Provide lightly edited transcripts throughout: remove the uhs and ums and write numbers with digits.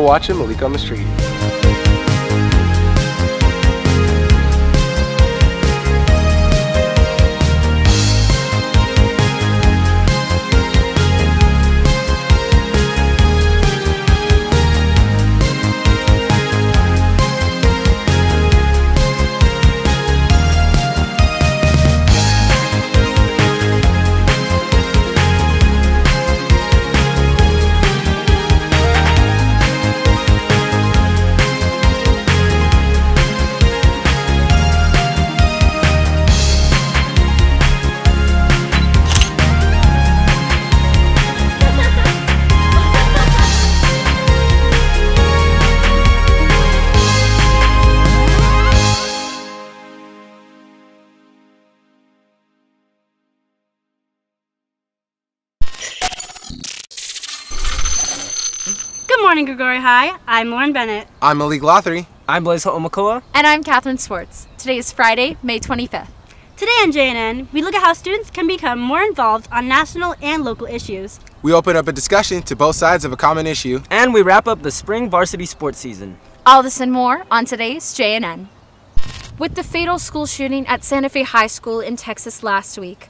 You're watching Malik on the Street. Good morning, Gregory High. I'm Lauren Bennett. I'm Malik Lothery. I'm Blaise Omakoa. And I'm Catherine Swartz. Today is Friday, May 25th. Today on JNN, we look at how students can become more involved on national and local issues. We open up a discussion to both sides of a common issue. And we wrap up the spring varsity sports season. All this and more on today's JNN. With the fatal school shooting at Santa Fe High School in Texas last week,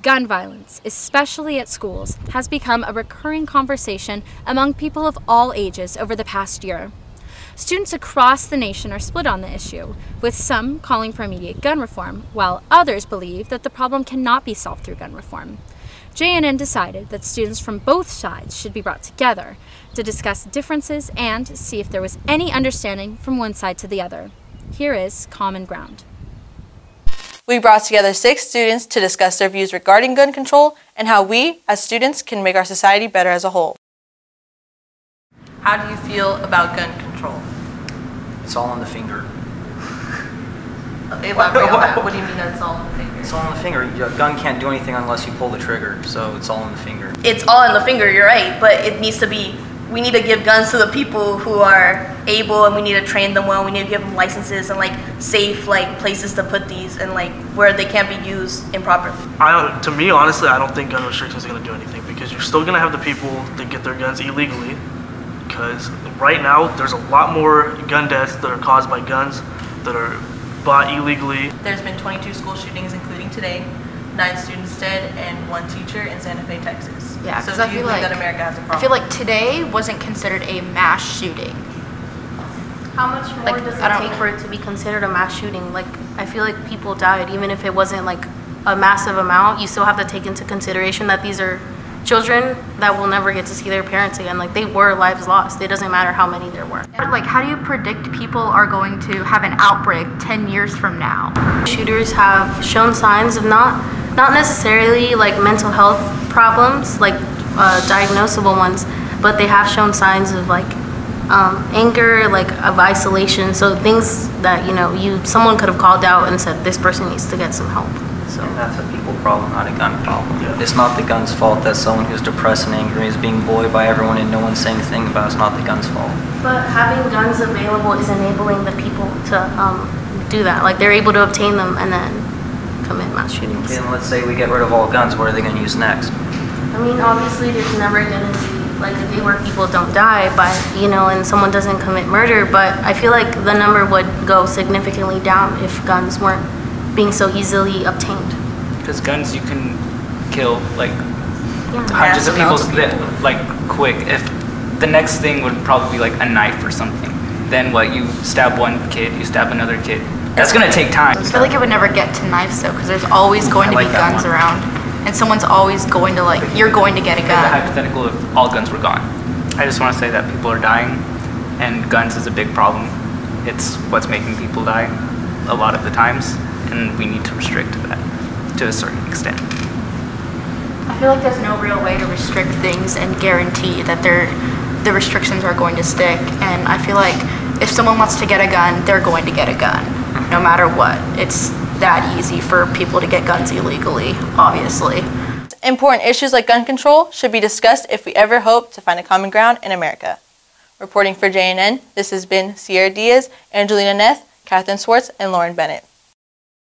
gun violence, especially at schools, has become a recurring conversation among people of all ages over the past year. Students across the nation are split on the issue, with some calling for immediate gun reform, while others believe that the problem cannot be solved through gun reform. JNN decided that students from both sides should be brought together to discuss differences and see if there was any understanding from one side to the other. Here is Common Ground. We brought together 6 students to discuss their views regarding gun control and how we, as students, can make our society better as a whole. How do you feel about gun control? It's all on the finger. Elaborate on that. What do you mean that it's all on the finger? It's all on the finger. A gun can't do anything unless you pull the trigger, so it's all on the finger. It's all in the finger, you're right, but it needs to be, we need to give guns to the people who are able, and we need to train them well. We need to give them licenses and like safe places to put these, and like where they can't be used improperly. To me, honestly, I don't think gun restrictions are going to do anything, because you're still going to have the people that get their guns illegally, because right now there's a lot more gun deaths that are caused by guns that are bought illegally. There's been 22 school shootings, including today, 9 students dead, and 1 teacher in Santa Fe, Texas. Yeah, so because do I you feel think like that America has a problem? I feel like today wasn't considered a mass shooting. How much more does it take for it to be considered a mass shooting? Like, I feel like people died, even if it wasn't like a massive amount. You still have to take into consideration that these are children that will never get to see their parents again. Like, they were lives lost. It doesn't matter how many there were. Like, how do you predict people are going to have an outbreak 10 years from now? Shooters have shown signs of not necessarily like mental health problems, like diagnosable ones, but they have shown signs of like anger, like of isolation. So things that someone could have called out and said this person needs to get some help. So And that's a people problem, not a gun problem. Yeah. It's not the gun's fault that someone who's depressed and angry is being bullied by everyone and no one's saying a thing about it. It's not the gun's fault. But having guns available is enabling the people to do that. Like, they're able to obtain them and then commit mass shootings. Okay, then let's say we get rid of all guns. What are they going to use next? I mean, obviously, there's never going to be like a day where people don't die, but and someone doesn't commit murder. But I feel like the number would go significantly down if guns weren't being so easily obtained. Because guns, you can kill like Yeah. hundreds of people like quick. If the next thing would probably be like a knife or something, then what? You stab one kid, you stab another kid. That's gonna take time. I feel like it would never get to knives though, because there's always going to be guns around, and someone's always going to you're going to get a The gun. hypothetical if all guns were gone. I just want to say that people are dying, and guns is a big problem. It's what's making people die a lot of the times, and we need to restrict that to a certain extent. I feel like there's no real way to restrict things and guarantee that the restrictions are going to stick. And I feel like if someone wants to get a gun, they're going to get a gun, no matter what. It's that easy for people to get guns illegally, obviously. Important issues like gun control should be discussed if we ever hope to find a common ground in America. Reporting for JNN, this has been Sierra Diaz, Angelina Neth, Catherine Swartz, and Lauren Bennett.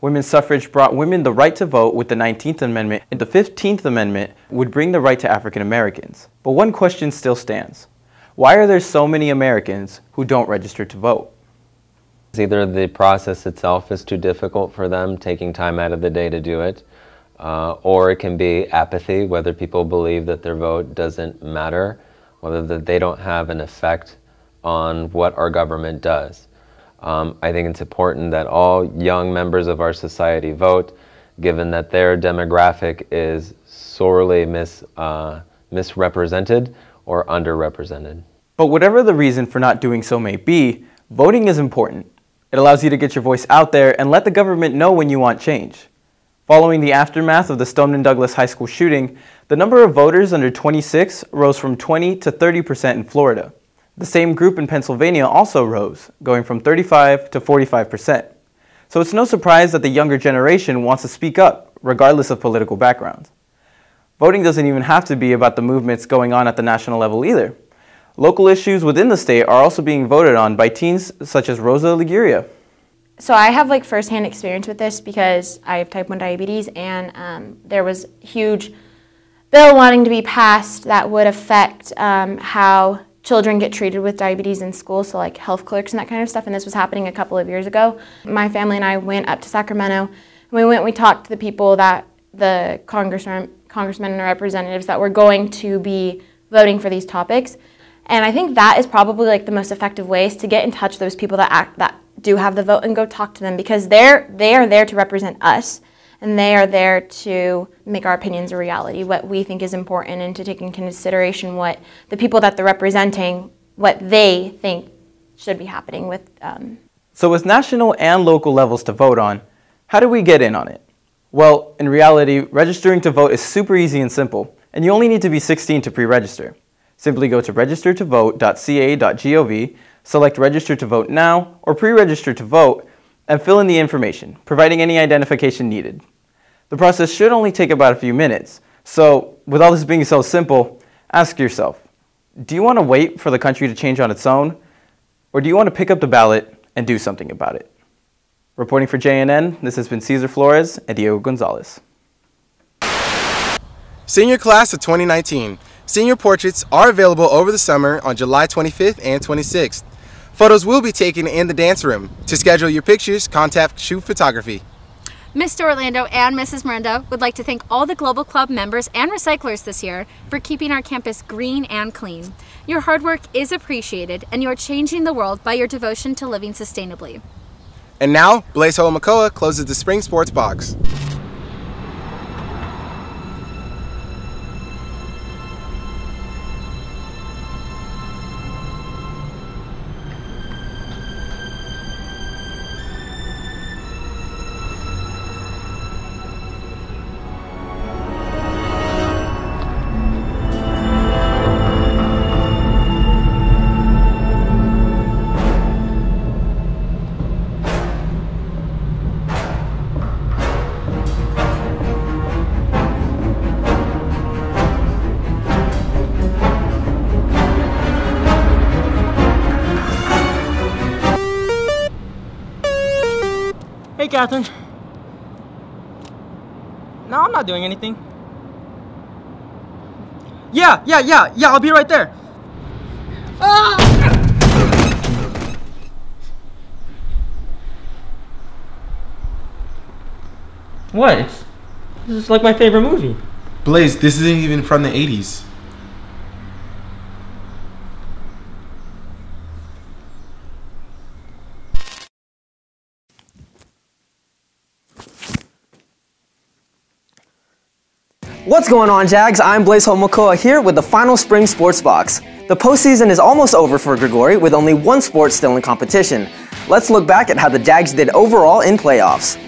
Women's suffrage brought women the right to vote with the 19th Amendment, and the 15th Amendment would bring the right to African Americans. But one question still stands. Why are there so many Americans who don't register to vote? Either the process itself is too difficult for them, taking time out of the day to do it, or it can be apathy, whether people believe that their vote doesn't matter, whether that they don't have an effect on what our government does. I think it's important that all young members of our society vote, given that their demographic is sorely misrepresented or underrepresented. But whatever the reason for not doing so may be, voting is important. It allows you to get your voice out there and let the government know when you want change. Following the aftermath of the Stoneman Douglas High School shooting, the number of voters under 26 rose from 20 to 30% in Florida. The same group in Pennsylvania also rose, going from 35 to 45%. So it's no surprise that the younger generation wants to speak up, regardless of political background. Voting doesn't even have to be about the movements going on at the national level either. Local issues within the state are also being voted on by teens such as Rosa Liguria. So I have firsthand experience with this because I have type 1 diabetes, and there was a huge bill wanting to be passed that would affect how children get treated with diabetes in school, so health clerks and that kind of stuff, and this was happening a couple of years ago. My family and I went up to Sacramento, and we talked to the people the congressmen and representatives that were going to be voting for these topics. And I think that is probably the most effective ways to get in touch with those people that do have the vote and go talk to them, because they are there to represent us, and they are there to make our opinions a reality, what we think is important, and to take into consideration what the people that they're representing, what they think should be happening with. So with national and local levels to vote on, how do we get in on it? Well, in reality, registering to vote is super easy and simple, and you only need to be 16 to pre-register. Simply go to registertovote.ca.gov, select Register to Vote Now or Pre-Register to Vote, and fill in the information, providing any identification needed. The process should only take about a few minutes, so with all this being so simple, ask yourself, do you want to wait for the country to change on its own, or do you want to pick up the ballot and do something about it? Reporting for JNN, this has been Cesar Flores and Diego Gonzalez. Senior Class of 2019. Senior portraits are available over the summer on July 25th and 26th. Photos will be taken in the dance room. To schedule your pictures, contact Shoot Photography. Mr. Orlando and Mrs. Miranda would like to thank all the Global Club members and recyclers this year for keeping our campus green and clean. Your hard work is appreciated, and you are changing the world by your devotion to living sustainably. And now, Blaise Holomakoa closes the Spring Sports Box. Hey, Catherine. No, I'm not doing anything. Yeah, I'll be right there. Ah! What? This is like my favorite movie. Blaise, this isn't even from the 80s. What's going on, Jags? I'm Blaise Holomakoa here with the final Spring Sports Box. The postseason is almost over for Grigori with only one sport still in competition. Let's look back at how the Jags did overall in playoffs.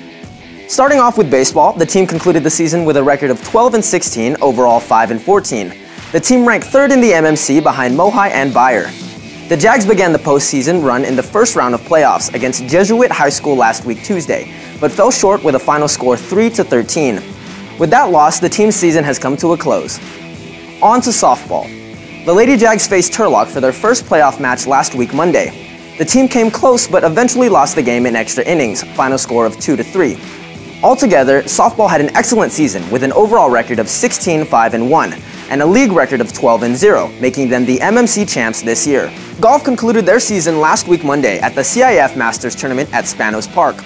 Starting off with baseball, the team concluded the season with a record of 12-16, overall 5-14. The team ranked third in the MMC behind Mohai and Bayer. The Jags began the postseason run in the first round of playoffs against Jesuit High School last week Tuesday, but fell short with a final score 3-13. With that loss, the team's season has come to a close. On to softball. The Lady Jags faced Turlock for their first playoff match last week Monday. The team came close but eventually lost the game in extra innings, final score of 2-3. Altogether, softball had an excellent season with an overall record of 16-5-1 and a league record of 12-0, making them the MMC champs this year. Golf concluded their season last week Monday at the CIF Masters Tournament at Spanos Park.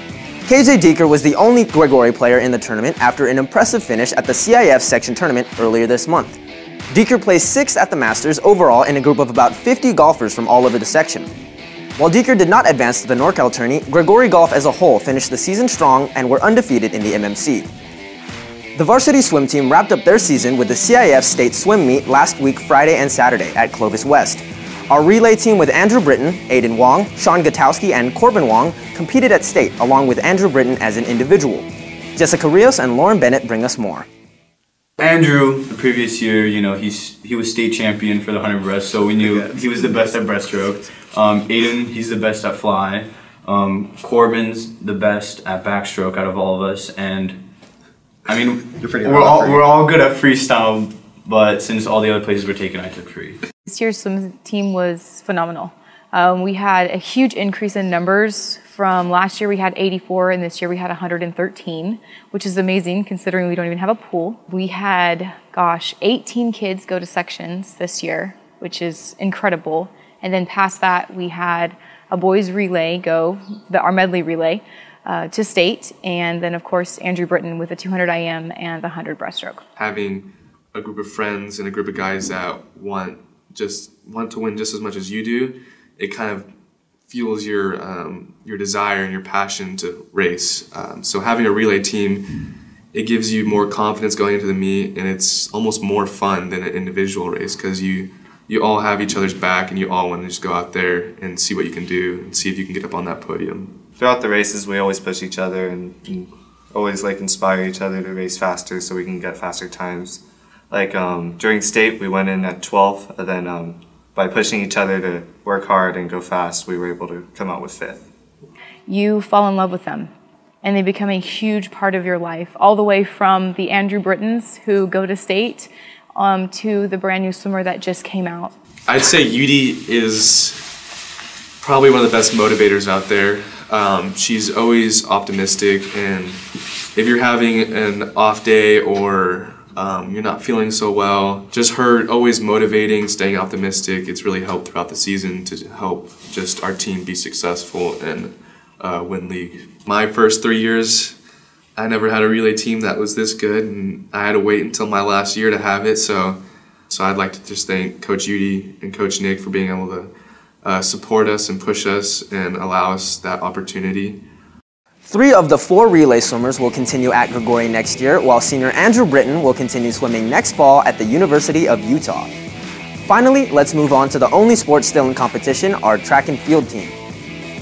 KJ Deeker was the only Gregory player in the tournament after an impressive finish at the CIF section tournament earlier this month. Deeker placed 6th at the Masters overall in a group of about 50 golfers from all over the section. While Deeker did not advance to the NorCal tourney, Gregory Golf as a whole finished the season strong and were undefeated in the MMC. The varsity swim team wrapped up their season with the CIF State Swim Meet last week Friday and Saturday at Clovis West. Our relay team with Andrew Britton, Aiden Wong, Sean Gutowski, and Corbin Wong competed at state along with Andrew Britton as an individual. Jessica Rios and Lauren Bennett bring us more. Andrew, the previous year, you know, he was state champion for the 100 breast, so we knew he was the best at breaststroke. Aiden, he's the best at fly. Corbin's the best at backstroke out of all of us, and I mean, we're all good at freestyle, but since all the other places were taken, I took free. This year's swim team was phenomenal. We had a huge increase in numbers. From last year we had 84 and this year we had 113, which is amazing considering we don't even have a pool. We had, 18 kids go to sections this year, which is incredible. And then past that we had a boys relay go, our medley relay, to state. And then of course Andrew Britton with the 200 IM and the 100 breaststroke. Having a group of friends and a group of guys that want to win just as much as you do, it kind of fuels your desire and your passion to race. So having a relay team, it gives you more confidence going into the meet, and it's almost more fun than an individual race because you all have each other's back and you all want to just go out there and see what you can do and see if you can get up on that podium. Throughout the races, we always push each other and always inspire each other to race faster so we can get faster times. During state, we went in at 12th, and then by pushing each other to work hard and go fast, we were able to come out with 5th. You fall in love with them, and they become a huge part of your life, all the way from the Andrew Brittons who go to state to the brand new swimmer that just came out. I'd say UD is probably one of the best motivators out there. She's always optimistic, and if you're having an off day or you're not feeling so well, just her always motivating, staying optimistic, it's really helped throughout the season to help just our team be successful and win league. My first 3 years, I never had a relay team that was this good, and I had to wait until my last year to have it, so I'd like to just thank Coach Judy and Coach Nick for being able to support us and push us and allow us that opportunity. 3 of the 4 relay swimmers will continue at Gregory next year, while senior Andrew Britton will continue swimming next fall at the University of Utah. Finally, let's move on to the only sport still in competition, our track and field team.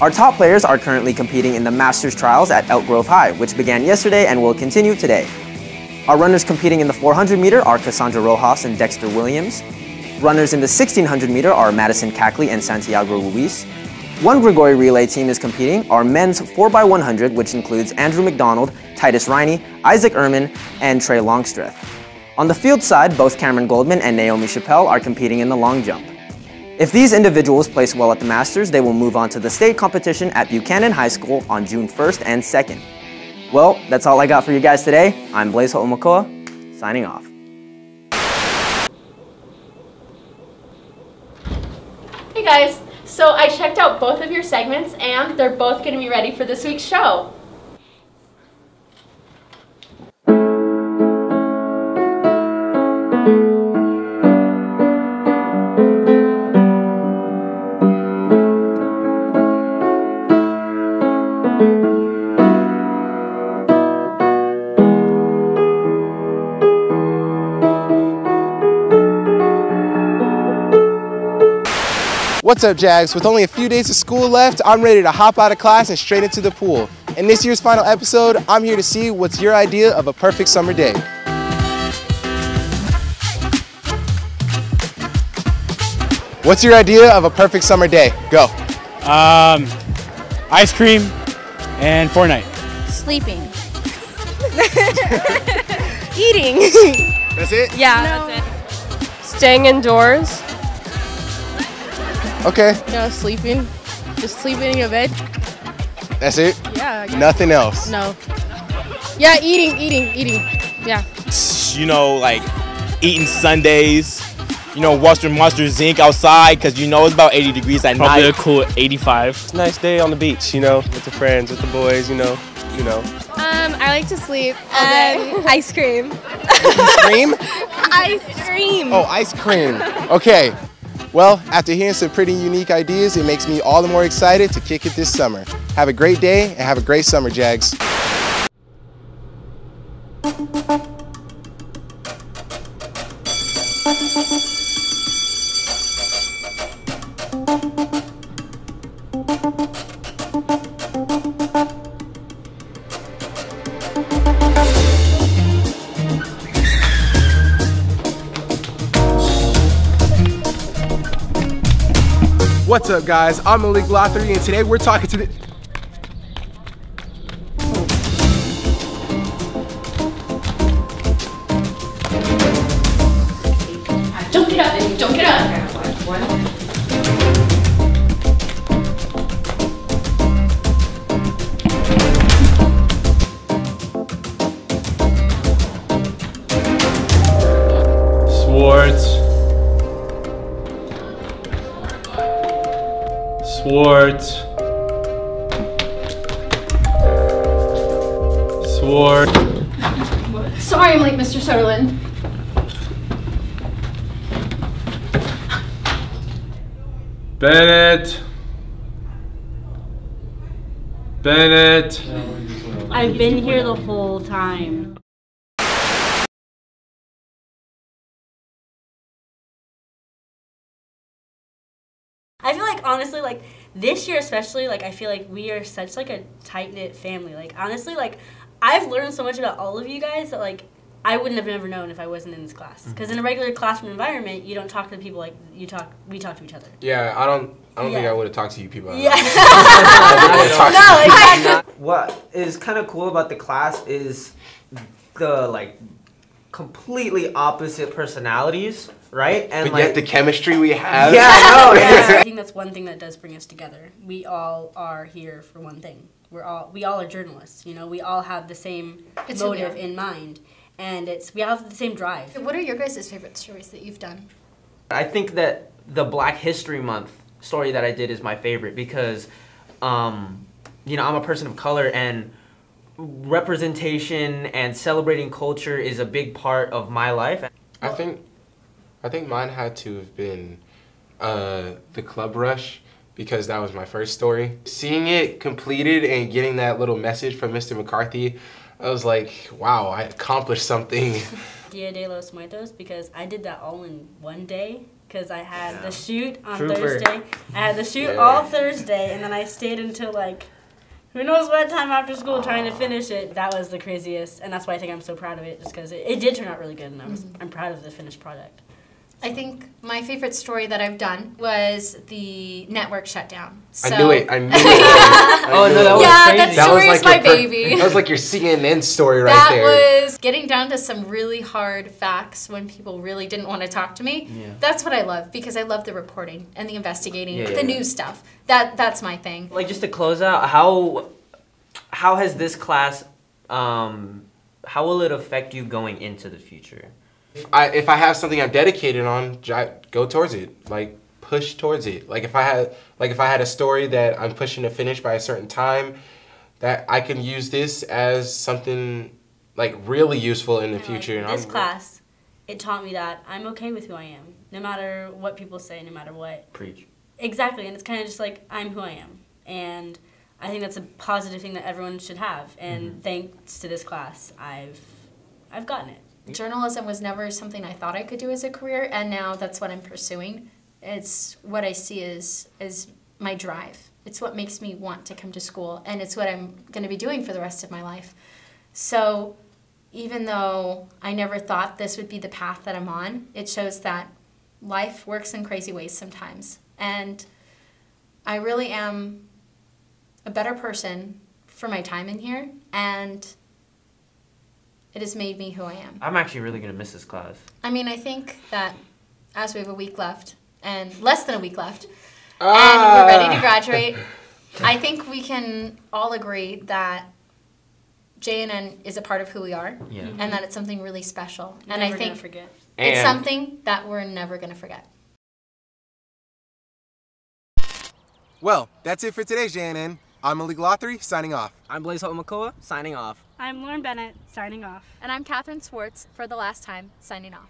Our top players are currently competing in the Masters Trials at Elk Grove High, which began yesterday and will continue today. Our runners competing in the 400 meter are Cassandra Rojas and Dexter Williams. Runners in the 1600 meter are Madison Cackley and Santiago Luis. One Gregory relay team is competing, our men's 4x100, which includes Andrew McDonald, Titus Riney, Isaac Ehrman, and Trey Longstreth. On the field side, both Cameron Goldman and Naomi Chappelle are competing in the long jump. If these individuals place well at the Masters, they will move on to the state competition at Buchanan High School on June 1st and 2nd. Well, that's all I got for you guys today. I'm Blaise Ho'omakoa, signing off. Hey guys, so I checked out both of your segments and they're both going to be ready for this week's show. What's up, Jags? With only a few days of school left, I'm ready to hop out of class and straight into the pool. In this year's final episode, I'm here to see what's your idea of a perfect summer day. What's your idea of a perfect summer day? Go. Ice cream and Fortnite. Sleeping. Eating. That's it? Yeah, that's it. Staying indoors. Okay. No, sleeping. Just sleeping in your bed. That's it? Yeah. Nothing else? No. Yeah, eating. Yeah. You know, like eating Sundays. You know, watching Monsters Inc. outside because you know it's about 80 degrees at Probably night. a cool 85. It's a nice day on the beach, you know, with the friends, with the boys, you know. I like to sleep all day. Ice cream. Ice cream? Ice cream. Oh, ice cream. Okay. Well, after hearing some pretty unique ideas, it makes me all the more excited to kick it this summer. Have a great day and have a great summer, Jags. What's up, guys? I'm Malik Lothery, and today we're talking to the... Don't get up, don't get up. Swartz. Sorry I'm late, Mr. Sutherland. Bennett. I've been here the whole time. I feel like, honestly, like, this year especially, like, I feel like we are such, like, a tight-knit family. Like, honestly, like, I've learned so much about all of you guys that, like, I wouldn't have never known if I wasn't in this class. Because in a regular classroom environment, you don't talk to people like we talk to each other. Yeah, I don't think I would have talked to you people. Yeah. What is kind of cool about the class is the, like, completely opposite personalities, right? And but yet the chemistry we have. Yeah, I know. I think that's one thing that does bring us together. We all are here for one thing. We all are journalists. You know, we all have the same motive in mind, and we all have the same drive. What are your guys' favorite stories that you've done? I think that the Black History Month story that I did is my favorite because, you know, I'm a person of color and representation and celebrating culture is a big part of my life. I think mine had to have been the Club Rush, because that was my first story. Seeing it completed and getting that little message from Mr. McCarthy, I was like, wow, I accomplished something. Dia de los Muertos, because I did that all in one day, because I had the shoot on Thursday. I had the shoot all Thursday, and then I stayed until, like, who knows what time after school trying to finish it. That was the craziest, and that's why I think I'm so proud of it, just because it did turn out really good, and I'm proud of the finished product. I think my favorite story that I've done was the network shutdown. So I knew it. Oh no, that was crazy. That story is my baby. That was like your CNN story right there. That was getting down to some really hard facts when people really didn't want to talk to me. Yeah. That's what I love, because I love the reporting and the investigating, the news stuff. That's my thing. Like, just to close out, how has this class, how will it affect you going into the future? If I have something I'm dedicated on, go towards it. Like, push towards it. Like if I had a story that I'm pushing to finish by a certain time, that I can use this as something like really useful in the future. Like, this class, it taught me that I'm okay with who I am, no matter what people say, no matter what. Preach. Exactly, and it's kind of just like, I'm who I am, and I think that's a positive thing that everyone should have. And thanks to this class, I've gotten it. Journalism was never something I thought I could do as a career, and now that's what I'm pursuing. It's what I see as my drive. It's what makes me want to come to school, and it's what I'm going to be doing for the rest of my life. So even though I never thought this would be the path that I'm on, it shows that life works in crazy ways sometimes. And I really am a better person for my time in here, and it has made me who I am. I'm actually really going to miss this class. I mean, I think that as we have a week left, and less than a week left, and we're ready to graduate, I think we can all agree that JNN is a part of who we are, Yeah. and that it's something really special. And Never I think gonna forget. it's And- something that we're never going to forget. Well, that's it for today, JNN. I'm Malik Lothary, signing off. I'm Blaze Hope McCullough, signing off. I'm Lauren Bennett, signing off. And I'm Catherine Swartz, for the last time, signing off.